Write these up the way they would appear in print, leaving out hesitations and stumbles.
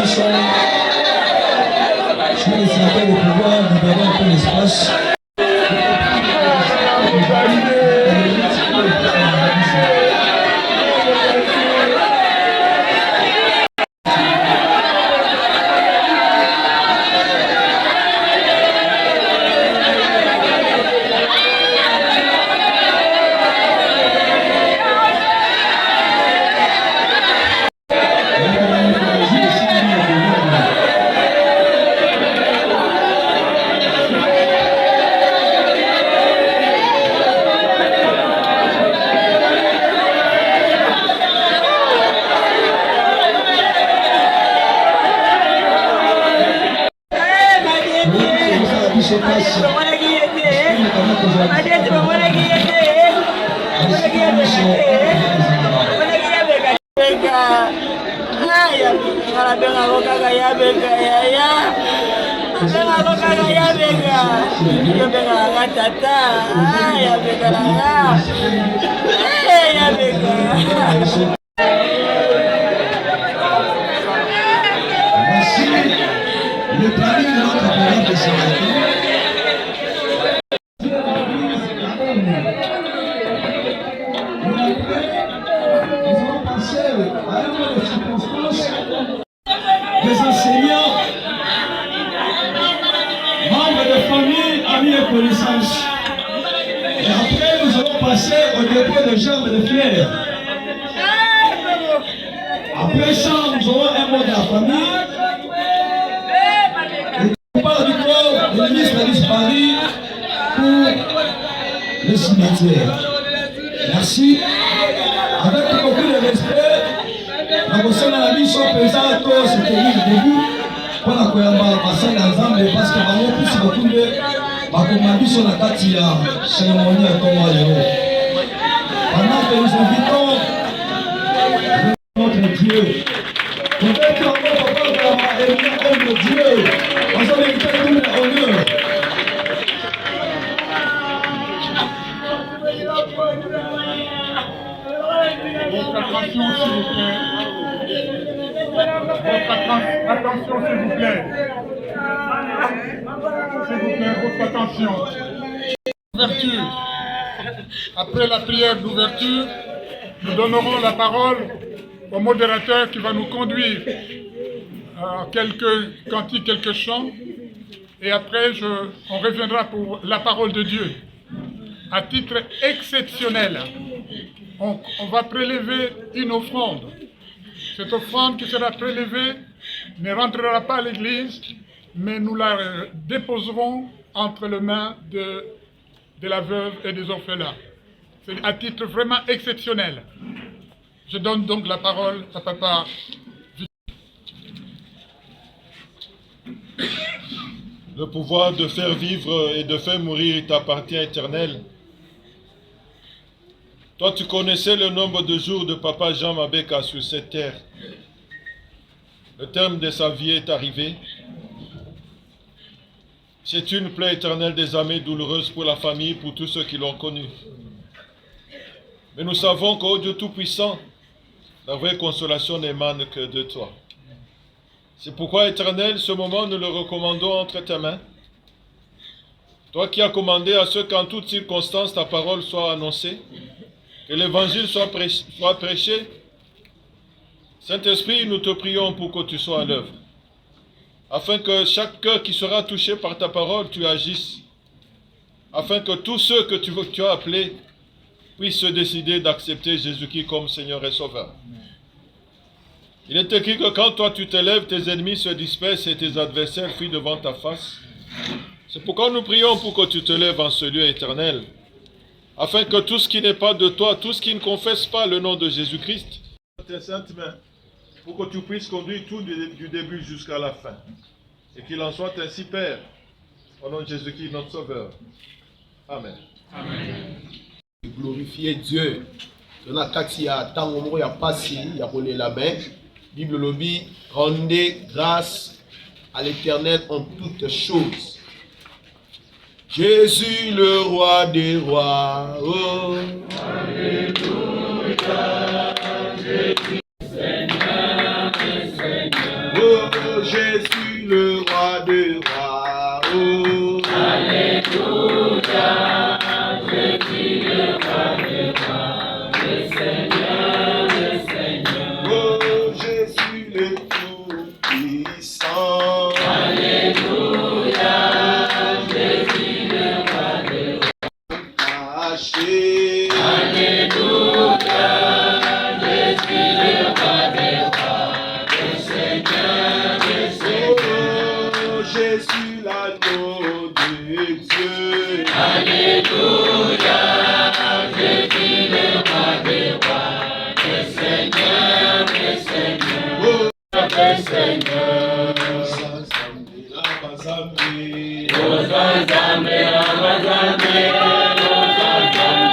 qui sont les sénateurs de pouvoir libérer un peu l'espace. Voici le planning de notre programme de ce matin. Nous allons passer à un peu de circonstances des enseignants, membres de famille, amis et connaissances. Et après, nous allons passer au dépôt de jambes de fleurs. Après ça, nous aurons un mot de la famille. Et on parle du corps de ministre disparu pour le cimetière. Merci. Avec beaucoup de respect, la personne la vie sont présents pour se tenir debout pour la passer ensemble parce que nous plus beaucoup de sur la katia cérémonie à Tomayo. Pendant que nous invitons notre Dieu, nous mettons notre Dieu, nous allons éviter tout l'honneur. Attention s'il vous plaît. S'il vous plaît, votre attention. Ouverture. Après la prière d'ouverture, nous donnerons la parole au modérateur qui va nous conduire à quelques cantiques, quelques chants. Et après, on reviendra pour la parole de Dieu. À titre exceptionnel, on va prélever une offrande. Cette offrande qui sera prélevée ne rentrera pas à l'église, mais nous la déposerons entre les mains de la veuve et des orphelins. C'est à titre vraiment exceptionnel. Je donne donc la parole à papa. Le pouvoir de faire vivre et de faire mourir t'appartient, Éternel. Toi, tu connaissais le nombre de jours de papa Jean Mabeka sur cette terre. Le terme de sa vie est arrivé. C'est une plaie éternelle des âmes douloureuse pour la famille, pour tous ceux qui l'ont connu. Mais nous savons qu'au Dieu Tout-Puissant, la vraie consolation n'émane que de toi. C'est pourquoi, Éternel, ce moment, nous le recommandons entre tes mains. Toi qui as commandé à ce qu'en toutes circonstances ta parole soit annoncée, que l'évangile soit prêché. Saint-Esprit, nous te prions pour que tu sois à l'œuvre, afin que chaque cœur qui sera touché par ta parole, tu agisses, afin que tous ceux que tu as appelés puissent se décider d'accepter Jésus-Christ comme Seigneur et Sauveur. Il est écrit que quand toi tu t'élèves, tes ennemis se dispersent et tes adversaires fuient devant ta face. C'est pourquoi nous prions pour que tu te lèves en ce lieu éternel, afin que tout ce qui n'est pas de toi, tout ce qui ne confesse pas le nom de Jésus-Christ, tes saintes mains, pour que tu puisses conduire tout du début jusqu'à la fin. Et qu'il en soit ainsi, Père, au nom de Jésus-Christ, notre Sauveur. Amen. Amen. Glorifier Dieu. Dans la taxi, il y a tant de il y a passé, il y a volé la main. Bible lobby, rendez grâce à l'Éternel en toutes choses. Jésus, le roi des rois. Oh. Alléluia. Jésus, Seigneur, Seigneur. Oh. Jésus le roi de rois. Oh, Alléluia, Jésus le roi de rois, le Seigneur, le Seigneur. oh Jésus le Tout-Puissant. Alléluia, Jésus le roi de rois. Caché. Alléluia, Jésus le roi des rois, le Seigneur, le Seigneur. Oh, Jésus l'agneau de Dieu. Alléluia, Jésus le roi des rois, le Seigneur, le Seigneur, Oh, le Seigneur. Ozazambe, Ozazambe, Ozazambe,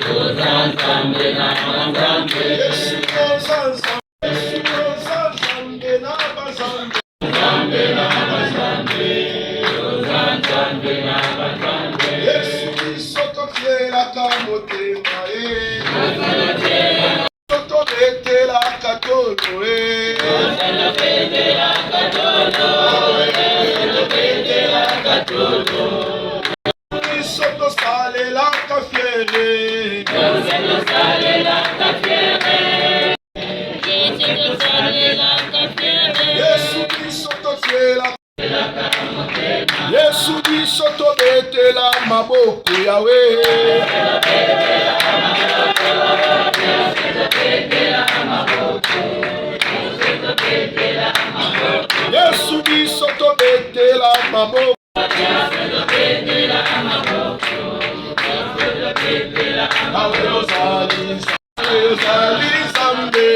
Ozazambe, Yesu biso tobetela maboko yawe. Yesu biso tobetela maboko. Awe ozali Zambe.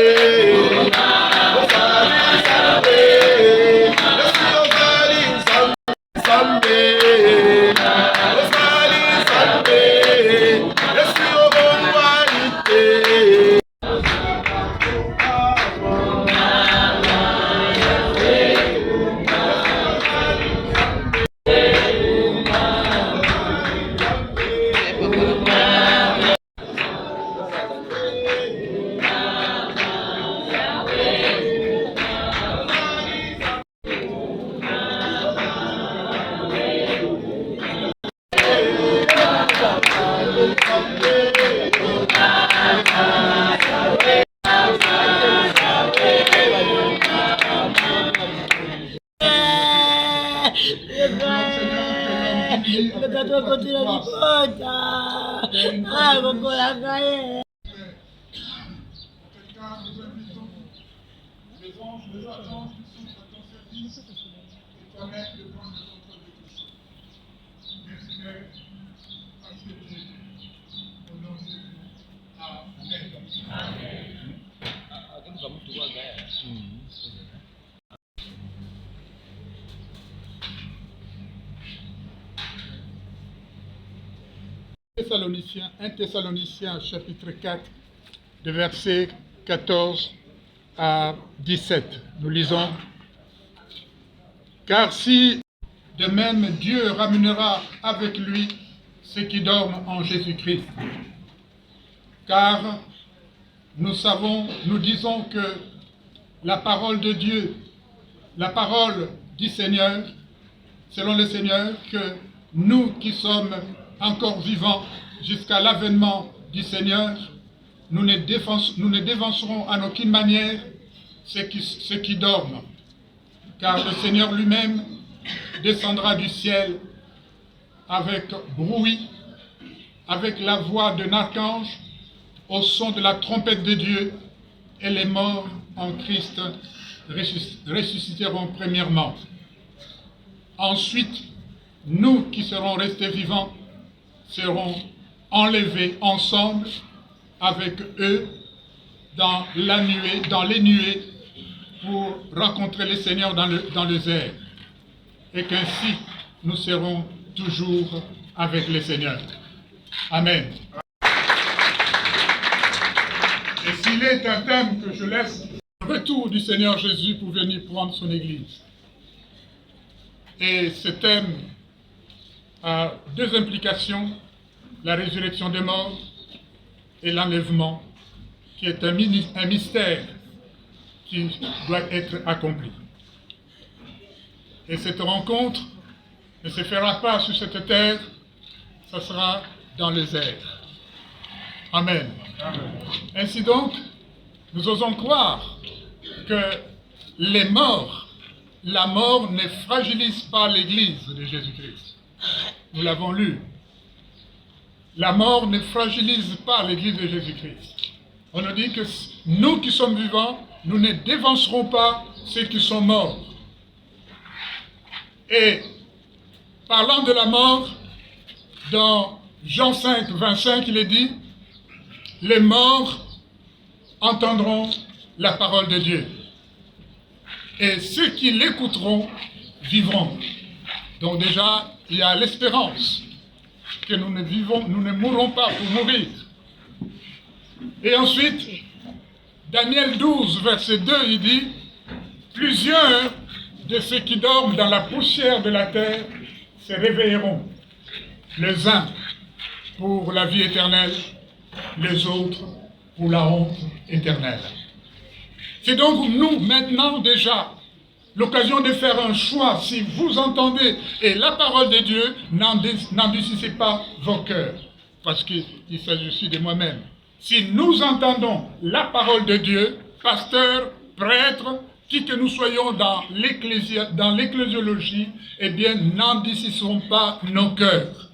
Les anges, les archanges qui sont à ton service, et toi-même de prendre le contrôle de tout ça. Merci Père, parce que tu es Dieu. Au nom de Jésus. Amen. Thessaloniciens, 1 Thessaloniciens chapitre 4, de versets 14 à 17. Nous lisons. Car si de même Dieu ramènera avec lui ceux qui dorment en Jésus-Christ. Car nous disons que la parole de Dieu, la parole du Seigneur, selon le Seigneur, que nous qui sommes encore vivants jusqu'à l'avènement du Seigneur, nous ne dévancerons en aucune manière ceux qui dorment. Car le Seigneur lui-même descendra du ciel avec bruit, avec la voix d'un archange, au son de la trompette de Dieu, et les morts en Christ ressusciteront premièrement. Ensuite, nous qui serons restés vivants, seront enlevés ensemble avec eux dans les nuées pour rencontrer le Seigneur dans les airs. Et qu'ainsi, nous serons toujours avec le Seigneur. Amen. Et s'il est un thème que je laisse, le retour du Seigneur Jésus pour venir prendre son Église. Et ce thème a deux implications, la résurrection des morts et l'enlèvement, qui est un mystère qui doit être accomplie. Et cette rencontre ne se fera pas sur cette terre, ça sera dans les airs. Amen. Amen. Ainsi donc, nous osons croire que la mort ne fragilise pas l'Église de Jésus-Christ. Nous l'avons lu. La mort ne fragilise pas l'Église de Jésus-Christ. On nous dit que nous qui sommes vivants, nous ne dévancerons pas ceux qui sont morts. Et parlant de la mort, dans Jean 5, 25, il est dit, les morts entendront la parole de Dieu. Et ceux qui l'écouteront vivront. Donc déjà, il y a l'espérance que nous ne mourrons pas pour mourir. Et ensuite, Daniel 12, verset 2, il dit, plusieurs de ceux qui dorment dans la poussière de la terre se réveilleront, les uns pour la vie éternelle, les autres pour la honte éternelle. C'est donc nous, maintenant déjà, l'occasion de faire un choix. Si vous entendez, et la parole de Dieu, n'endurcissez pas vos cœurs, parce qu'il s'agit aussi de moi-même. Si nous entendons la parole de Dieu, pasteurs, prêtres, qui que nous soyons dans l'ecclésiologie, eh bien, n'endurcissons pas nos cœurs.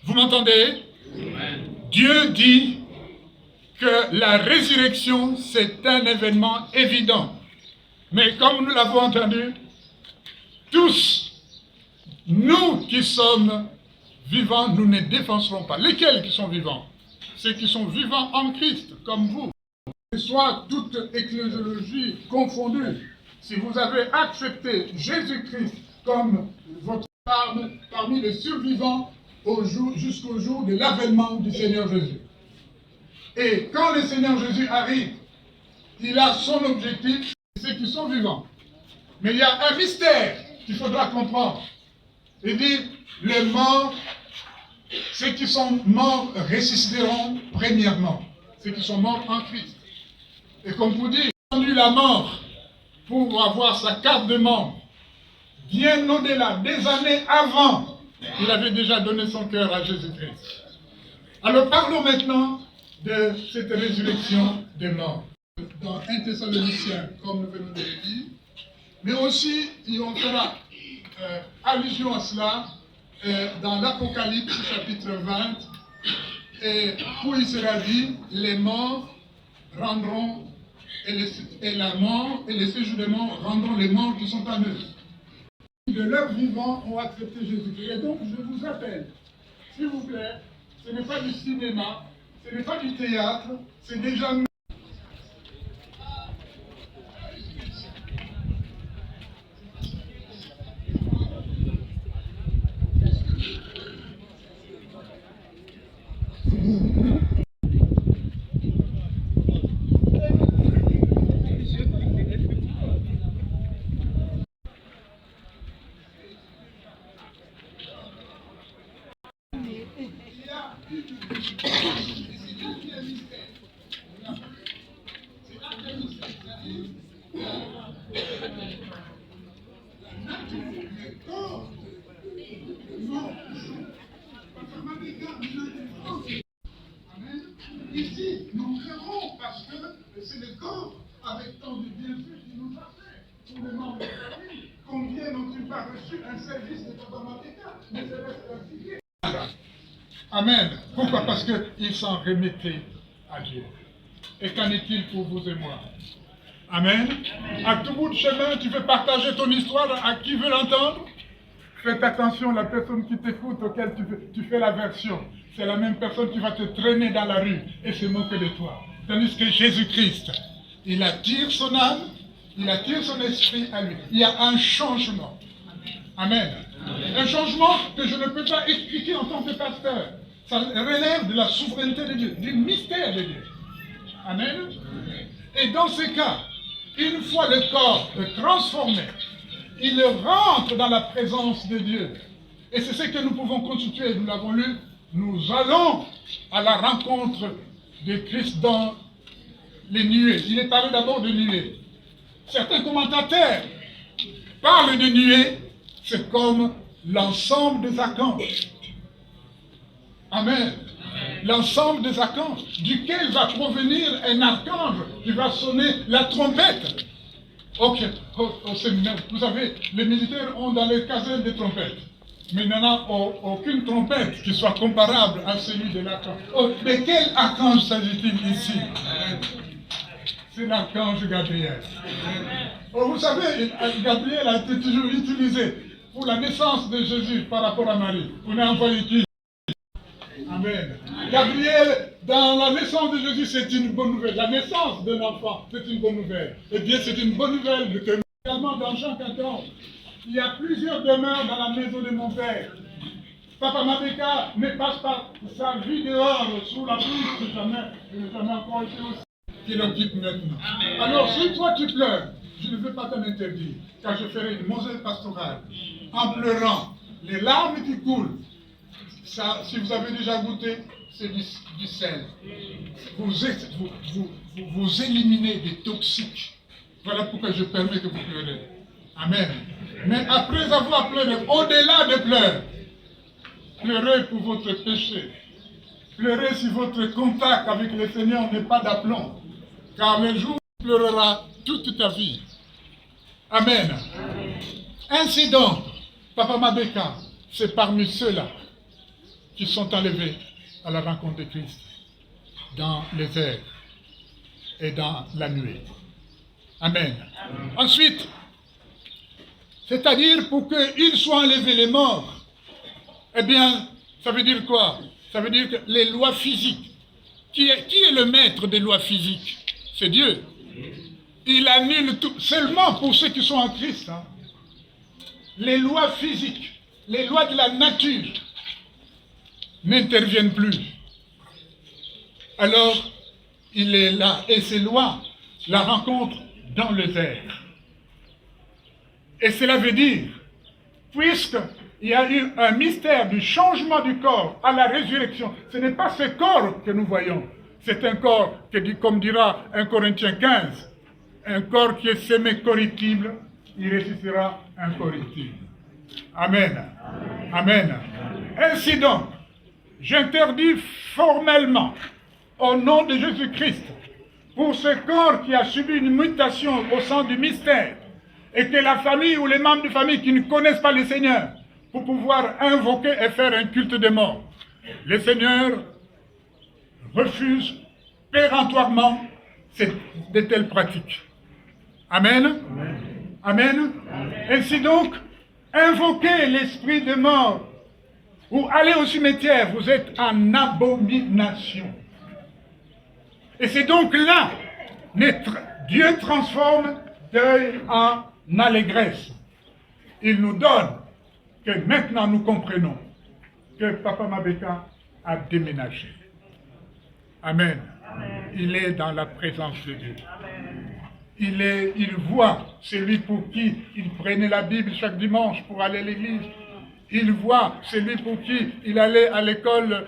Vous m'entendez? Dieu dit que la résurrection, c'est un événement évident. Mais comme nous l'avons entendu, tous, nous qui sommes vivants, nous ne défoncerons pas. Lesquels qui sont vivants? Ceux qui sont vivants en Christ, comme vous. Que soit toute ecclésiologie confondue, si vous avez accepté Jésus-Christ comme votre parmi les survivants jusqu'au jour de l'avènement du Seigneur Jésus. Et quand le Seigneur Jésus arrive, il a son objectif, ceux qui sont vivants. Mais il y a un mystère qu'il faudra comprendre. Il dit, les morts, ceux qui sont morts ressusciteront premièrement. Ceux qui sont morts en Christ. Et comme vous dites, il a attendu la mort pour avoir sa carte de membre. Bien au-delà, des années avant, il avait déjà donné son cœur à Jésus-Christ. Alors parlons maintenant de cette résurrection des morts. Dans 1 Thessaloniciens, comme nous venons de le dire, mais aussi, on fera allusion à cela dans l'Apocalypse, chapitre 20, où il sera dit, les morts rendront, et la mort et les séjours des morts rendront les morts qui sont en eux. De leurs vivants ont accepté Jésus-Christ. Et donc, je vous appelle, s'il vous plaît, ce n'est pas du cinéma, ce n'est pas du théâtre, c'est déjà... Ici, nous créerons parce que c'est le corps avec tant de bienfaits qui nous a fait. Pour les membres de la famille, combien n'ont-ils pas reçu un service de Tabamateka, mais c'est resté ainsi. Amen. Pourquoi? Parce qu'ils s'en remettaient à Dieu. Et qu'en est-il pour vous et moi? Amen. À tout bout de chemin, tu veux partager ton histoire à qui veut l'entendre? Faites attention, la personne qui t'écoute, auquel tu fais la version, c'est la même personne qui va te traîner dans la rue et se moquer de toi. Tandis que Jésus-Christ, il attire son âme, il attire son esprit à lui. Il y a un changement. Amen. Un changement que je ne peux pas expliquer en tant que pasteur. Ça relève de la souveraineté de Dieu, du mystère de Dieu. Amen. Et dans ce cas, une fois le corps transformé, il rentre dans la présence de Dieu. Et c'est ce que nous pouvons constituer, nous l'avons lu. Nous allons à la rencontre de Christ dans les nuées. Il est parlé d'abord de nuées. Certains commentateurs parlent de nuée, c'est comme l'ensemble des archanges. Amen. L'ensemble des archanges, duquel va provenir un archange qui va sonner la trompette. Ok, au séminaire, vous savez, les militaires ont dans les casernes des trompettes. Mais il n'y en a aucune trompette qui soit comparable à celui de l'archange. Oh, de quel archange s'agit-il ici? C'est l'archange Gabriel. Oh, vous savez, Gabriel a été toujours utilisé pour la naissance de Jésus par rapport à Marie. On a envoyé qui? Amen. Gabriel, dans la naissance de Jésus, c'est une bonne nouvelle. La naissance d'un enfant, c'est une bonne nouvelle. Eh bien, c'est une bonne nouvelle que également dans Jean 14, il y a plusieurs demeures dans la maison de mon père. Papa Mabeka ne passe pas sa vie dehors sous la pluie, jamais encore été aussi. Qui le quitte maintenant. Alors, si toi tu pleures, je ne veux pas t'en interdire, car je ferai une moselle pastorale en pleurant, les larmes qui coulent. Ça, si vous avez déjà goûté, c'est du sel. Vous éliminez des toxiques. Voilà pourquoi je permets que vous pleurez. Amen. Mais après avoir pleuré, au-delà des pleurs, pleurez pour votre péché. Pleurez si votre contact avec le Seigneur n'est pas d'aplomb. Car le jour où tu pleureras toute ta vie. Amen. Ainsi donc, Papa Mabeka, c'est parmi ceux-là qui sont enlevés à la rencontre de Christ dans les airs et dans la nuée. Amen. Ensuite, c'est-à-dire pour qu'ils soient enlevés les morts, eh bien, ça veut dire quoi? Ça veut dire que les lois physiques, qui est le maître des lois physiques? C'est Dieu. Il annule tout, seulement pour ceux qui sont en Christ. Hein. Les lois physiques, les lois de la nature n'interviennent plus. Alors, il est là, et ces lois la rencontrent dans les airs. Et cela veut dire, puisqu'il y a eu un mystère du changement du corps à la résurrection, ce n'est pas ce corps que nous voyons, c'est un corps, comme dira 1 Corinthiens 15, un corps qui est semé corruptible, il ressuscitera incorruptible. Amen. Amen. Ainsi donc, j'interdis formellement, au nom de Jésus-Christ, pour ce corps qui a subi une mutation au sein du mystère, et que la famille ou les membres de famille qui ne connaissent pas le Seigneur, pour pouvoir invoquer et faire un culte des morts, le Seigneur refuse péremptoirement de telles pratiques. Amen. Amen. Ainsi donc, invoquer l'esprit de mort ou aller au cimetière, vous êtes en abomination. Et c'est donc là, Dieu transforme deuil en allégresse. Il nous donne que maintenant nous comprenons que Papa Mabeka a déménagé. Amen. Il est dans la présence de Dieu. Il voit celui pour qui il prenait la Bible chaque dimanche pour aller à l'église. Il voit celui pour qui il allait à l'école,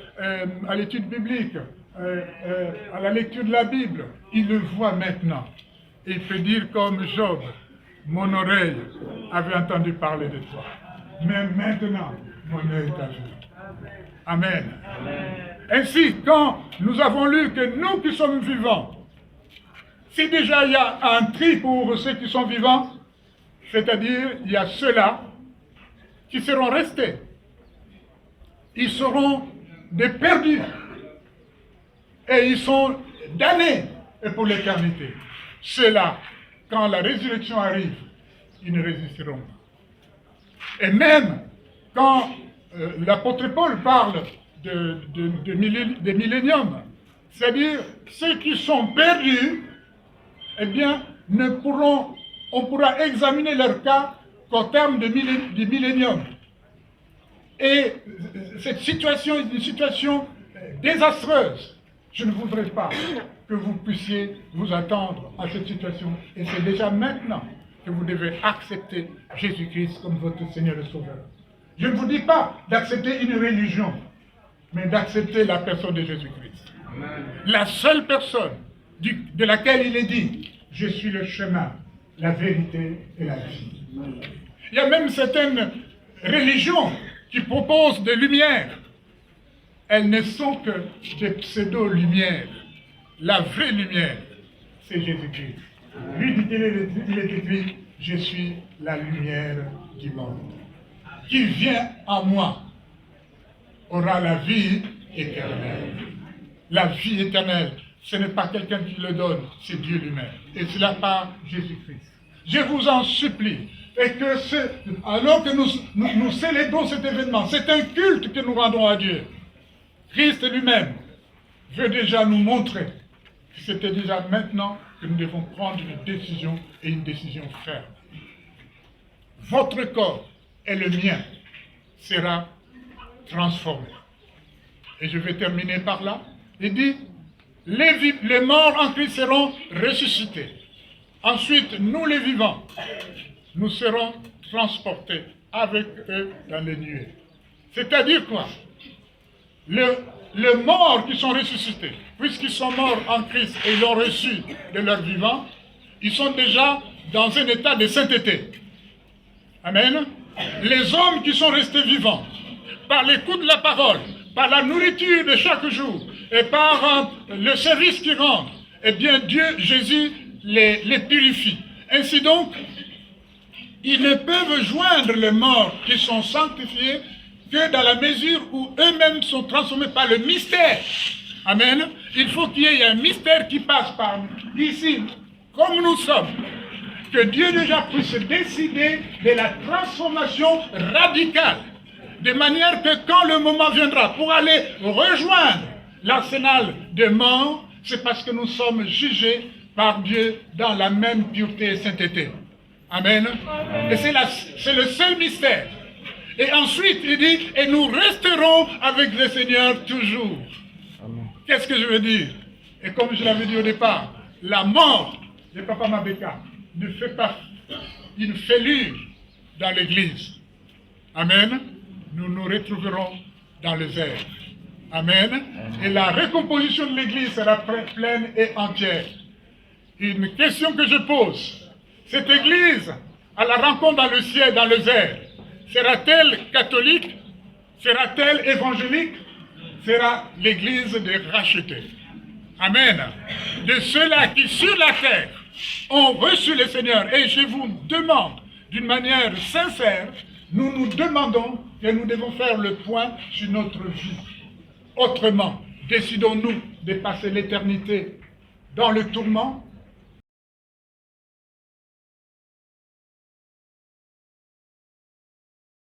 à l'étude biblique, à la lecture de la Bible. Il le voit maintenant. Il peut dire comme Job, mon oreille avait entendu parler de toi. Mais maintenant, mon œil t'a vu. Amen. Ainsi, quand nous avons lu que nous qui sommes vivants, si déjà il y a un tri pour ceux qui sont vivants, c'est-à-dire il y a ceux-là qui seront restés. Ils seront des perdus. Et ils sont damnés pour l'éternité. Ceux-là, quand la résurrection arrive, ils ne résisteront pas. Et même quand l'apôtre Paul parle des milléniums, c'est-à-dire ceux qui sont perdus, eh bien, on pourra examiner leur cas qu'au terme du millénium. Et cette situation est une situation désastreuse. Je ne voudrais pas que vous puissiez vous attendre à cette situation. Et c'est déjà maintenant que vous devez accepter Jésus-Christ comme votre Seigneur et Sauveur. Je ne vous dis pas d'accepter une religion, mais d'accepter la personne de Jésus-Christ. La seule personne de laquelle il est dit, je suis le chemin, la vérité et la vie. Il y a même certaines religions qui proposent des lumières. Elles ne sont que des pseudo-lumières. La vraie lumière, c'est Jésus-Christ. Lui dit-il est écrit, je suis la lumière du monde. Qui vient à moi aura la vie éternelle. La vie éternelle, ce n'est pas quelqu'un qui le donne, c'est Dieu lui-même. Et cela par Jésus-Christ. Je vous en supplie. Et que alors que nous célébrons cet événement, c'est un culte que nous rendons à Dieu. Christ lui-même veut déjà nous montrer que c'était déjà maintenant que nous devons prendre une décision et une décision ferme. Votre corps et le mien sera transformé. Et je vais terminer par là. Il dit, les morts en Christ seront ressuscités. Ensuite, nous les vivants, nous serons transportés avec eux dans les nuées. C'est-à-dire quoi? Les morts qui sont ressuscités, puisqu'ils sont morts en Christ et l'ont reçu de leur vivant, ils sont déjà dans un état de sainteté. Amen. Les hommes qui sont restés vivants, par l'écoute de la parole, par la nourriture de chaque jour, et par le service qu'ils rendent, eh bien Dieu, Jésus, les purifie. Ainsi donc, ils ne peuvent joindre les morts qui sont sanctifiés que dans la mesure où eux-mêmes sont transformés par le mystère. Amen. Il faut qu'il y ait un mystère qui passe par ici, comme nous sommes. Que Dieu déjà puisse décider de la transformation radicale. De manière que quand le moment viendra pour aller rejoindre l'arsenal de mort, c'est parce que nous sommes jugés par Dieu dans la même pureté et sainteté. Amen. Et c'est le seul mystère. Et ensuite, il dit, et nous resterons avec le Seigneur toujours. Qu'est-ce que je veux dire? Et comme je l'avais dit au départ, la mort de Papa Mabeka ne fait pas une fêlure dans l'Église. Amen. Nous nous retrouverons dans les airs. Amen. Et la recomposition de l'Église sera pleine et entière. Une question que je pose. Cette Église, à la rencontre dans le ciel, dans les airs, sera-t-elle catholique? Sera-t-elle évangélique? Sera l'Église des rachetés. Amen. De ceux-là qui sur la terre ont reçu le Seigneur. Et je vous demande, d'une manière sincère, nous nous demandons que nous devons faire le point sur notre vie. Autrement, décidons-nous de passer l'éternité dans le tourment